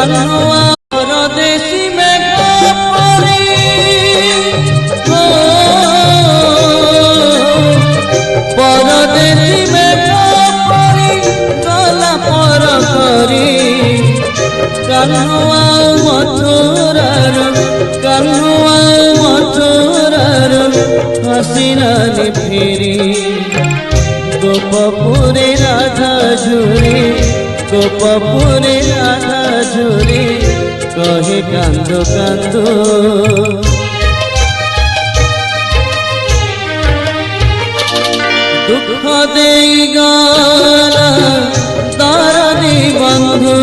কান্নুয়া পরদেশি মেঘ পরি পরদেশি মেঘ পরি গলা পর করি কান্নুয়া মথুরার কান্নুয়া মথুরার হাসিনানি ফিরি গোপপুরে রাধা ঝুরি গোপপুরে রাধা ঝুরি কহে কান্দো কান্দো দুঃখ দেই গলা দরদি বন্ধু